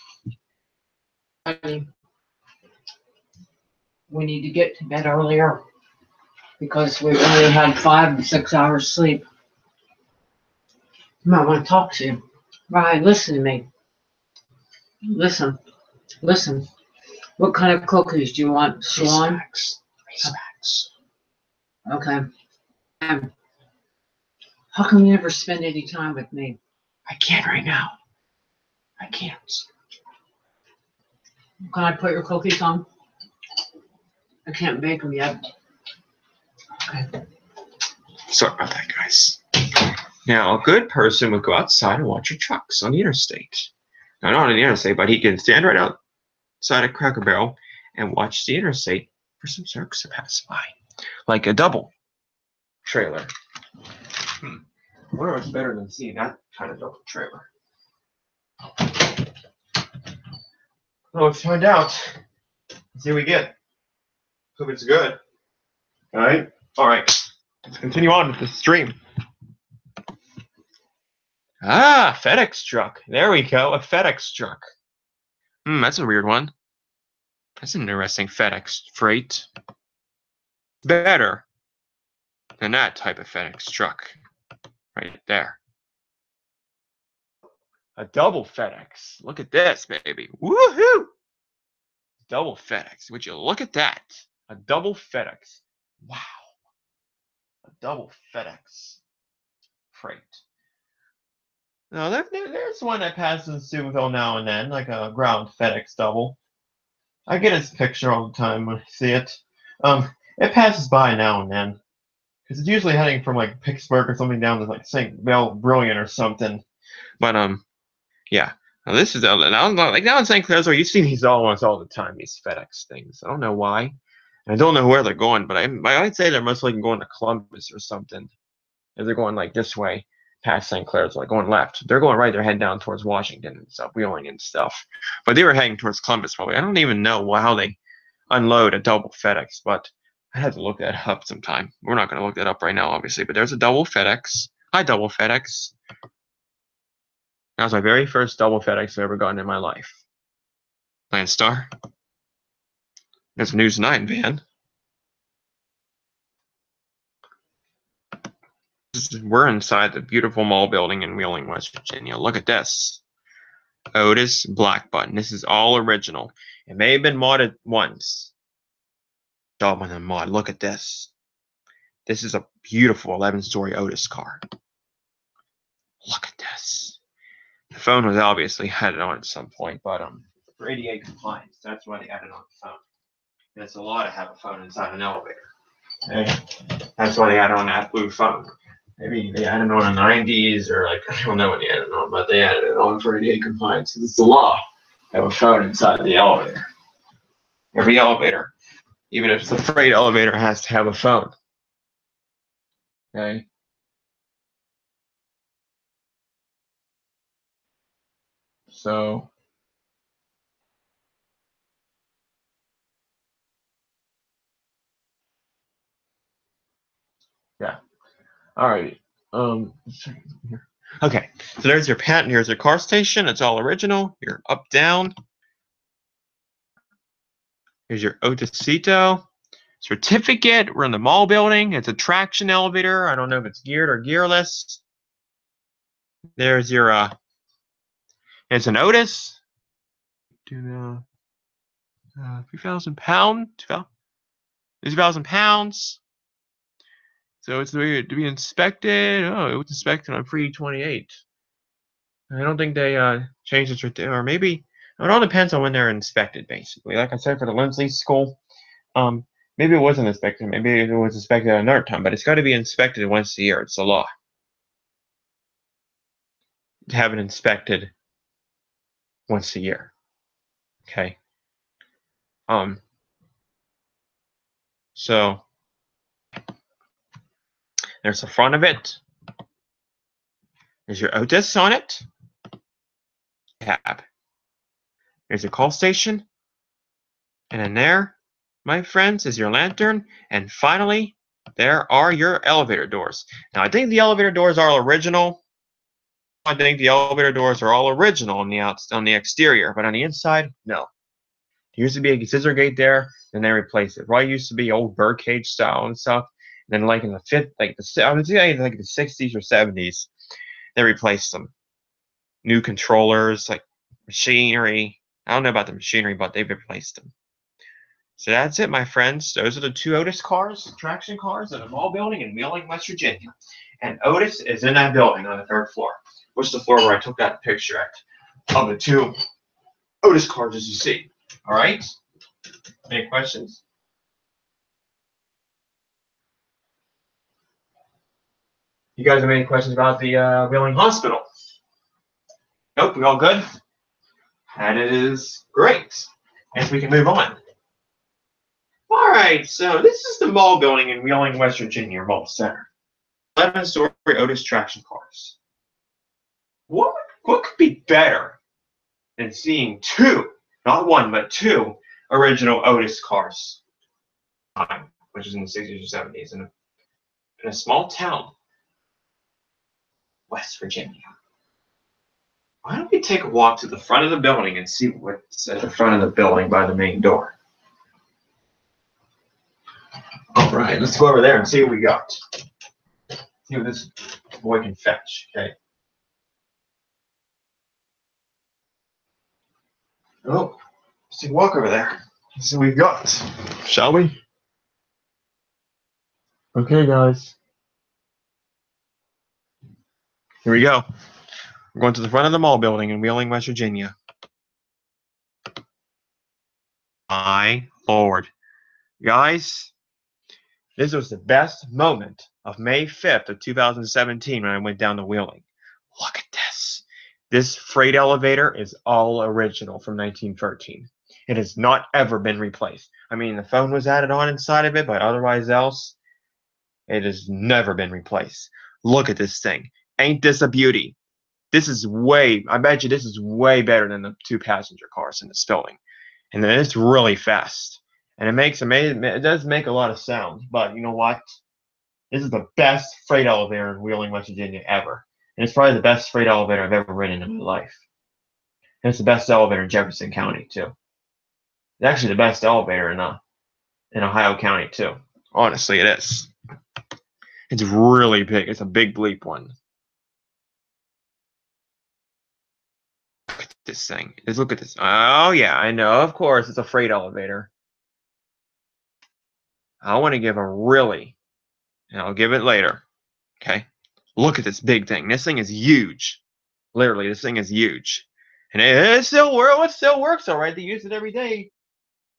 Speaker 2: We need to get to bed earlier because we've only had 5 and 6 hours sleep. I want to talk to you. Ryan, listen to me. Listen. What kind of cookies do you want? Swan?
Speaker 1: Racerbacks.
Speaker 2: Okay. How come you never spend any time with me?
Speaker 1: I can't right now. I can't.
Speaker 2: Can I put your cookies on? I can't bake them yet. Okay.
Speaker 1: Sorry about that, guys. Now, a good person would go outside and watch your trucks on the interstate. Now, not on the interstate, but he can stand right outside a Cracker Barrel and watch the interstate for some trucks to pass by, like a double trailer. I wonder what's better than seeing that kind of double trailer. Well, let's find out. Let's see what we get. Hope it's good. All right. Let's continue on with the stream. FedEx truck. There we go. A FedEx truck. That's a weird one. That's an interesting FedEx freight. Better than that type of FedEx truck. Right there. A double FedEx. Look at this, baby. Woohoo! Double FedEx. Would you look at that? A double FedEx. Wow. A double FedEx freight. Now, there's one that passes Sewville now and then, like a ground FedEx double. I get its picture all the time when I see it. It passes by now and then. Because it's usually heading from like Pittsburgh or something down to like St. Brilliant or something. But yeah. Now this is like down in St. Clairsville. You see these almost all the time. These FedEx things. I don't know why. And I don't know where they're going, but I'd say they're mostly going to Columbus or something. If they're going like this way past St. Clairsville, like going left, they're going right. They're heading down towards Washington and stuff, Wheeling and stuff. But they were heading towards Columbus probably. I don't even know how they unload a double FedEx, but I had to look that up sometime. We're not going to look that up right now, obviously, but there's a double FedEx. Hi, double FedEx. That was my very first double FedEx I've ever gotten in my life. Landstar. There's a News 9 van. We're inside the beautiful mall building in Wheeling, West Virginia. Look at this. Otis Black Button. This is all original. It may have been modded once. Job on the mod. Look at this. This is a beautiful 11-story Otis car. Look at this. The phone was obviously added on at some point, but for ADA compliance, that's why they added on the phone. And it's a lot to have a phone inside an elevator. Okay? That's why they added on that blue phone. Maybe they added on in the 90s, or like, I don't know when they added on, but they added it on for ADA compliance. It's the law to have a phone inside the elevator. Every elevator, even if it's a freight elevator, has to have a phone. Okay? So, yeah. All right. Okay. So there's your patent. Here's your car station. It's all original. Your up down. Here's your Otisito certificate. We're in the mall building. It's a traction elevator. I don't know if it's geared or gearless. There's your it's an Otis. 3,000 pounds. 2,000 pounds. So it's to be inspected. Oh, it was inspected on 3/28. I don't think they changed it, or maybe it all depends on when they're inspected. Basically, like I said for the Lindsley School, maybe it wasn't inspected. Maybe it was inspected another time, but it's got to be inspected once a year. It's a law to have it inspected once a year. Okay. So there's the front of it. There's your Otis on it. Tab. There's your call station. And in there, my friends, is your lantern. And finally, there are your elevator doors. Now, I think the elevator doors are original. I think the elevator doors are all original on the exterior, but on the inside, no. There used to be a scissor gate there, then they replaced it. Right, used to be old birdcage style and stuff. And then, like in the I would say like the 60s or 70s, they replaced them. New controllers, like machinery. I don't know about the machinery, but they've replaced them. So that's it, my friends. Those are the two Otis cars, traction cars, in a mall building in Wheeling, West Virginia. And Otis is in that building on the 3rd floor, which is the floor where I took that picture at, of the two Otis cars, as you see. All right? Any questions? You guys have any questions about the Wheeling Hospital? Nope, we all good? And it is great. And we can move on. All right, so this is the mall building in Wheeling, West Virginia, Mall Center. 11-story Otis traction cars. What could be better than seeing two, not one, but two original Otis cars, which is in the 60s or 70s, in a small town, West Virginia. Why don't we take a walk to the front of the building and see what's at the front of the building by the main door? All right, let's go over there and see what we got. See what this boy can fetch, okay? Oh, let's take a walk over there. Let's see what we've got, shall we? Okay, guys. Here we go. We're going to the front of the mall building in Wheeling, West Virginia. My Lord. Guys, This was the best moment of May 5th of 2017 when I went down to Wheeling. Look at this. This freight elevator is all original from 1913. It has not ever been replaced. I mean, the phone was added on inside of it, but otherwise else, it has never been replaced. Look at this thing. Ain't this a beauty? This is I bet you this is way better than the 2-passenger cars in this building. And then it's really fast. And it does make a lot of sound. But you know what? This is the best freight elevator in Wheeling, West Virginia ever. And it's probably the best freight elevator I've ever ridden in my life. And it's the best elevator in Jefferson County, too. It's actually the best elevator in Ohio County, too. Honestly, it is. It's really big. It's a big bleep one. Look at this thing. Just look at this. Oh, yeah, I know. Of course, it's a freight elevator. I want to give a really, and I'll give it later. Okay? Look at this big thing. This thing is huge. Literally, this thing is huge. And it still works all right. They use it every day.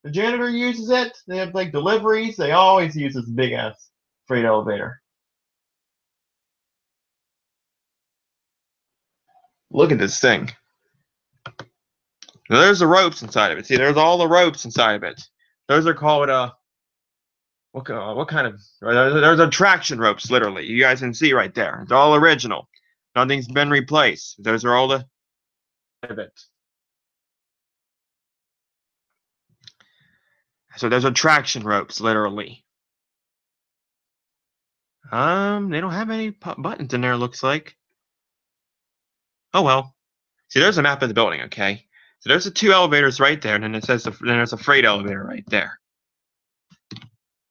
Speaker 1: The janitor uses it. They have like deliveries. They always use this big ass freight elevator. Look at this thing. Now, there's the ropes inside of it. See, there's all the ropes inside of it. Those are called what kind of? There's traction ropes. Literally, you guys can see right there. It's all original. Nothing's been replaced. Those are all the of it. So those are traction ropes, literally. They don't have any buttons in there. Looks like. Oh well. See, there's a map of the building. Okay. So there's the 2 elevators right there, and then it says then there's a freight elevator right there.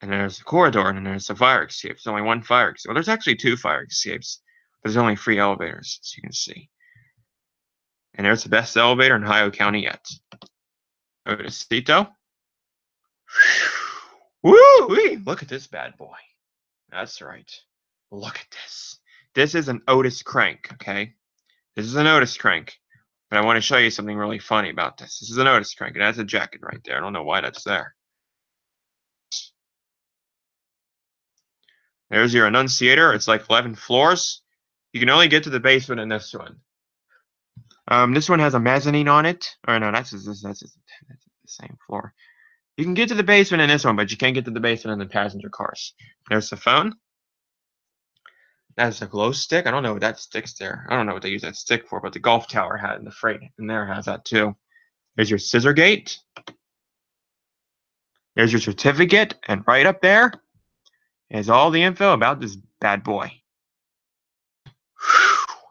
Speaker 1: And there's the corridor, and then there's the fire escape. There's only 1 fire escape. Well, there's actually 2 fire escapes. But there's only 3 elevators, as you can see. And there's the best elevator in Ohio County yet. Otisito. Woo-wee! Look at this bad boy. That's right. Look at this. This is an Otis crank, okay? This is an Otis crank. But I want to show you something really funny about this. This is an Otis crank. It has a jacket right there. I don't know why that's there. There's your annunciator. It's like 11 floors. You can only get to the basement in this one. This one has a mezzanine on it. Or no, that's the same floor. You can get to the basement in this one, but you can't get to the basement in the passenger cars. There's the phone. That's a glow stick. I don't know what that stick's there. I don't know what they use that stick for, but the golf tower had in the freight in there has that too. There's your scissor gate. There's your certificate, and right up there is all the info about this bad boy.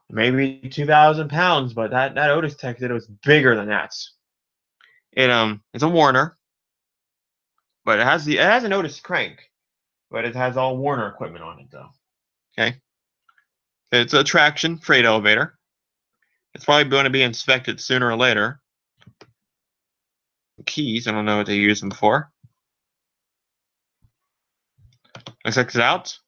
Speaker 1: Maybe 2,000 pounds, but that Otis tech said it was bigger than that. It's a Warner, but it has an Otis crank, but it has all Warner equipment on it though. Okay, it's a traction freight elevator. It's probably going to be inspected sooner or later. Keys, I don't know what they use them for. Let's exit out.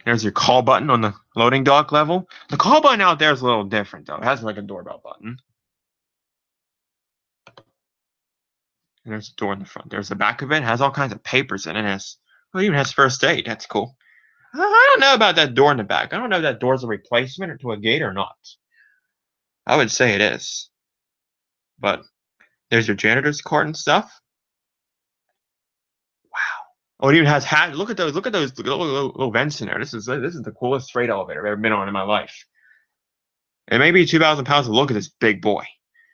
Speaker 1: There's your call button on the loading dock level. The call button out there is a little different, though. It has like a doorbell button. And there's a door in the front. There's the back of it. It has all kinds of papers in it. It even has first aid. That's cool. I don't know about that door in the back. I don't know if that door's a replacement or to a gate or not. I would say it is. But there's your janitor's cart and stuff. Oh, it even has hat. Look at those little vents in there. This is the coolest freight elevator I've ever been on in my life. It may be 2,000 pounds, but look at this big boy.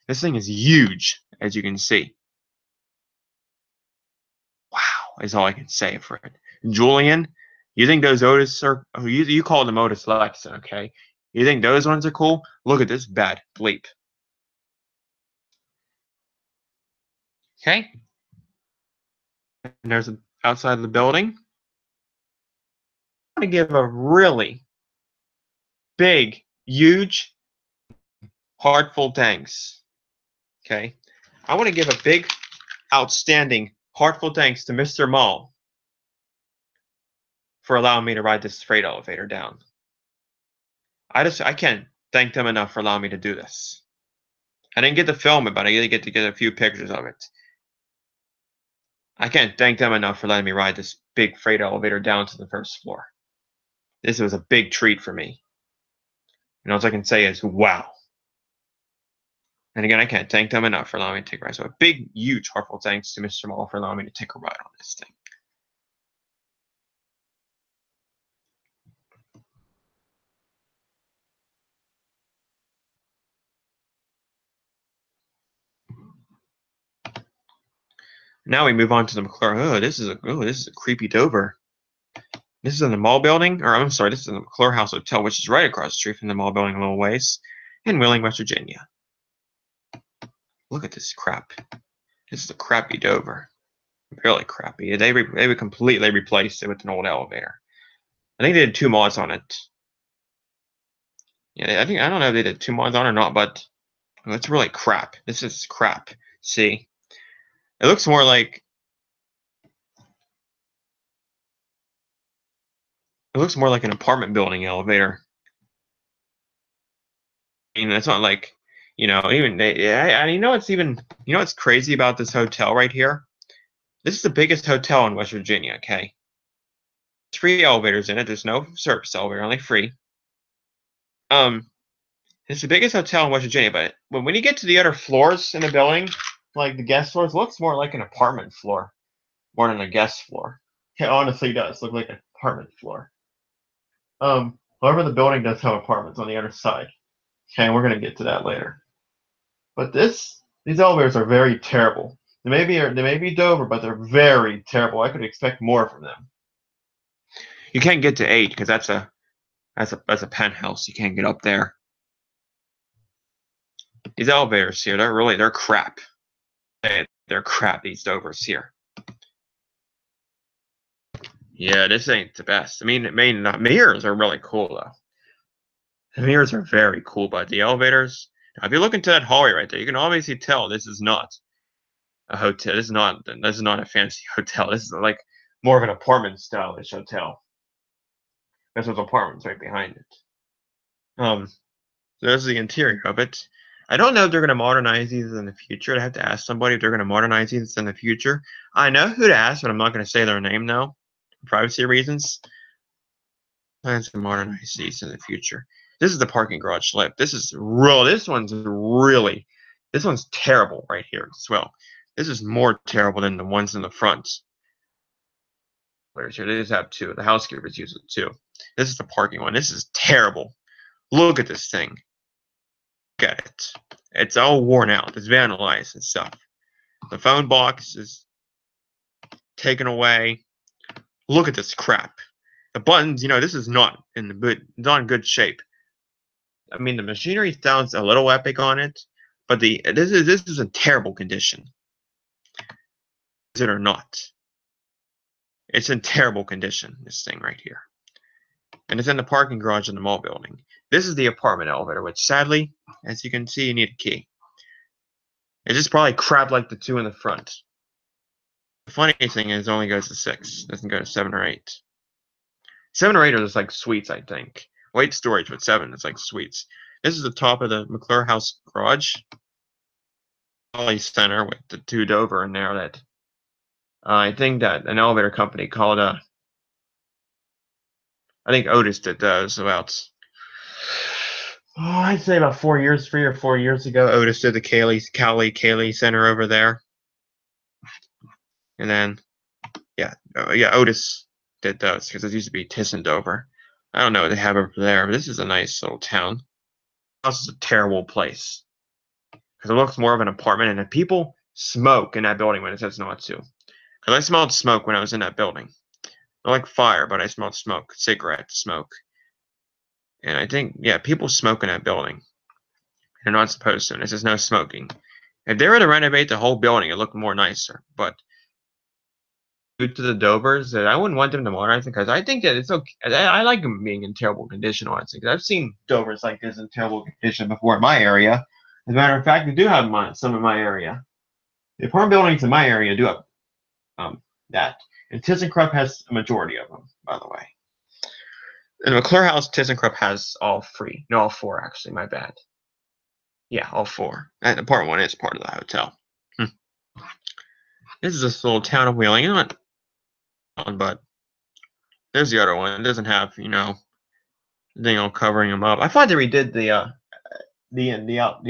Speaker 1: This thing is huge, as you can see. Wow, is all I can say for it. Julian, you think those Otis are? You call them Otis Lexus, okay? You think those ones are cool? Look at this bad bleep. Okay. And there's outside of the building. I'm going to give a really big, huge, heartful thanks. Okay. I want to give a big, outstanding, heartful thanks to Mr. Mall for allowing me to ride this freight elevator down. I can't thank them enough for allowing me to do this. I didn't get to film it, but I did get to get a few pictures of it. I can't thank them enough for letting me ride this big freight elevator down to the first floor. This was a big treat for me. And all I can say is, wow. And again, I can't thank them enough for allowing me to take a ride. So a big, huge, heartfelt thanks to Mr. Mall for allowing me to take a ride on this thing. Now we move on to the McClure. Oh, this is a creepy Dover. This is in the mall building, or I'm sorry, this is in the McClure House Hotel, which is right across the street from the mall building a little ways, in Wheeling, West Virginia. Look at this crap. This is a crappy Dover. Really crappy. They completely replaced it with an old elevator. I think they did 2 mods on it. Yeah, I don't know if they did 2 mods on it or not, but it's really crap. This is crap. See, it looks more like an apartment building elevator. I mean, it's not like, even what's crazy about this hotel right here? This is the biggest hotel in West Virginia. Okay, there's free elevators in it. There's no service elevator, only free. It's the biggest hotel in West Virginia, but when you get to the other floors in the building, like the guest floors, it looks more like an apartment floor more than a guest floor. It honestly does look like an apartment floor. However, the building does have apartments on the other side. Okay, we're gonna get to that later. But these elevators are very terrible. They may be Dover, but they're very terrible. I could expect more from them. You can't get to 8 because that's a penthouse. You can't get up there. These elevators here, they're crap. They're crap, these Dovers here. Yeah, this ain't the best. I mean, mirrors are really cool though. The mirrors are very cool, but the elevators. Now, if you look into that hallway right there, you can obviously tell this is not a hotel. This is not a fancy hotel. This is like more of an apartment stylish hotel. There's those apartments right behind it. So there's the interior of it. I don't know if they're going to modernize these in the future. I have to ask somebody if they're going to modernize these in the future. I know who to ask, but I'm not going to say their name now, for privacy reasons. Plans to modernize these in the future. This is the parking garage lift. This one's terrible right here as well. This is more terrible than the ones in the front. They just have 2. The housekeepers use it too. This is the parking one. This is terrible. Look at this thing. Look at it. It's all worn out. It's vandalized and stuff. The phone box is taken away. Look at this crap. The buttons, this is not in good shape. I mean, the machinery sounds a little epic on it, but this is in terrible condition. Is it or not? It's in terrible condition, this thing right here. And it's in the parking garage in the mall building. This is the apartment elevator, which sadly, as you can see, you need a key. It's just probably crap like the 2 in the front. The funny thing is, it only goes to 6. It doesn't go to 7 or 8. 7 or 8 are just like suites, I think. 8 storage, but 7 is like suites. This is the top of the McClure House garage. Poly Center with the 2 Dover in there that I think that an elevator company called I think Otis did those about I'd say about 3 or 4 years ago. Otis did the Cali Center over there. And then Otis did those because it used to be Tissendover. I don't know what they have over there, but this is a nice little town. This is a terrible place because it looks more of an apartment, and the people smoke in that building when it says not to. Because I smelled smoke when I was in that building. Not like fire, but I smelled smoke, cigarette smoke. And I think, people smoke in that building. They're not supposed to. And it says no smoking. If they were to renovate the whole building, it looked more nicer. But due to the Dovers, I wouldn't want them to modernize it because I think that it's okay. I like them being in terrible condition, honestly. Because I've seen Dovers like this in terrible condition before in my area. As a matter of fact, we do have some in my area. The apartment buildings in my area do have that. And ThyssenKrupp has a majority of them, by the way. And McClure House, ThyssenKrupp has all 3. No, all 4, actually. My bad. Yeah, all 4. And part 1 is part of the hotel. This is this little town of Wheeling, not, but there's the other one. It doesn't have, you know, thing all covering them up. I thought they redid the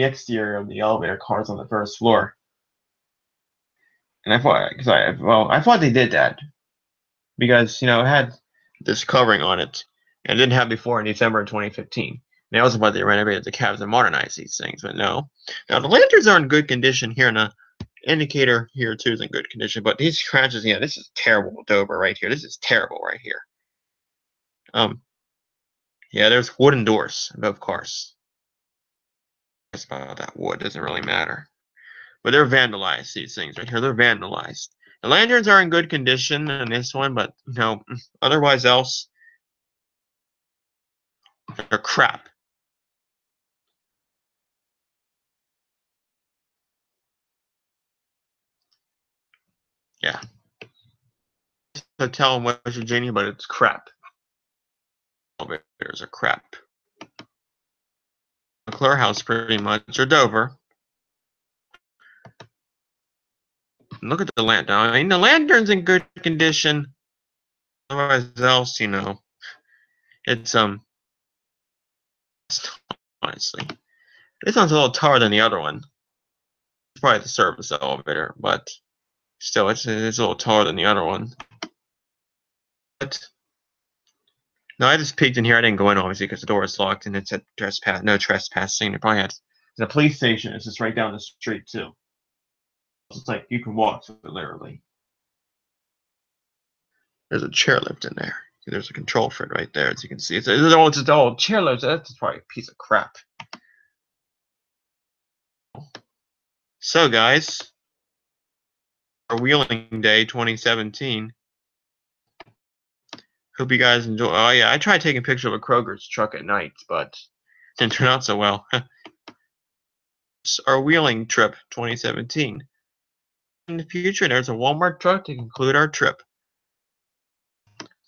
Speaker 1: exterior of the elevator cars on the first floor, and I thought they did that because you know it had this covering on it, and it didn't have before in December of 2015. And I was about they renovated the cabs and modernized these things, but no. Now the lanterns are in good condition here, and the indicator here too is in good condition. But these scratches, yeah, this is terrible Dover right here. This is terrible right here. Yeah, there's wooden doors above cars. That's about that wood. Doesn't really matter. But they're vandalized, these things right here. They're vandalized. The lanterns are in good condition in this one, but you know, otherwise else, they're crap. Yeah. Hotel in West Virginia, but it's crap. Elevators are crap. McClure House, pretty much, or Dover. Look at the lantern. I mean, the lantern's in good condition. Otherwise else, you know, it's honestly, this one's a little taller than the other one. It's probably the service elevator, but still, it's a little taller than the other one. But no, I just peeked in here. I didn't go in obviously because the door is locked and it said trespass, no trespassing. It probably had the police station. It's just right down the street too. It's like you can walk to it literally. There's a chairlift in there. There's a control for it right there, as you can see. It's an old chairlift. That's probably a piece of crap. So, guys, our Wheeling Day 2017. Hope you guys enjoy. Oh yeah, I tried taking a picture of a Kroger's truck at night, but didn't turn out so well. It's our Wheeling trip 2017. In the future, there's a Walmart truck to conclude our trip.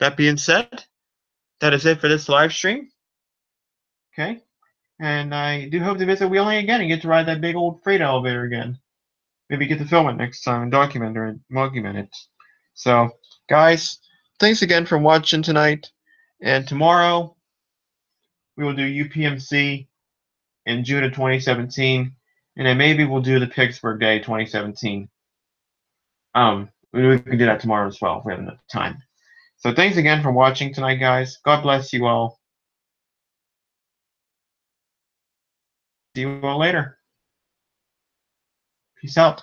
Speaker 1: That being said, that is it for this live stream. Okay, and I do hope to visit Wheeling again and get to ride that big old freight elevator again. Maybe get to film it next time and document it. So, guys, thanks again for watching tonight. And tomorrow, we will do UPMC in June of 2017. And then maybe we'll do the Pittsburgh Day 2017. We can do that tomorrow as well if we have enough time. So thanks again for watching tonight, guys. God bless you all. See you all later. Peace out.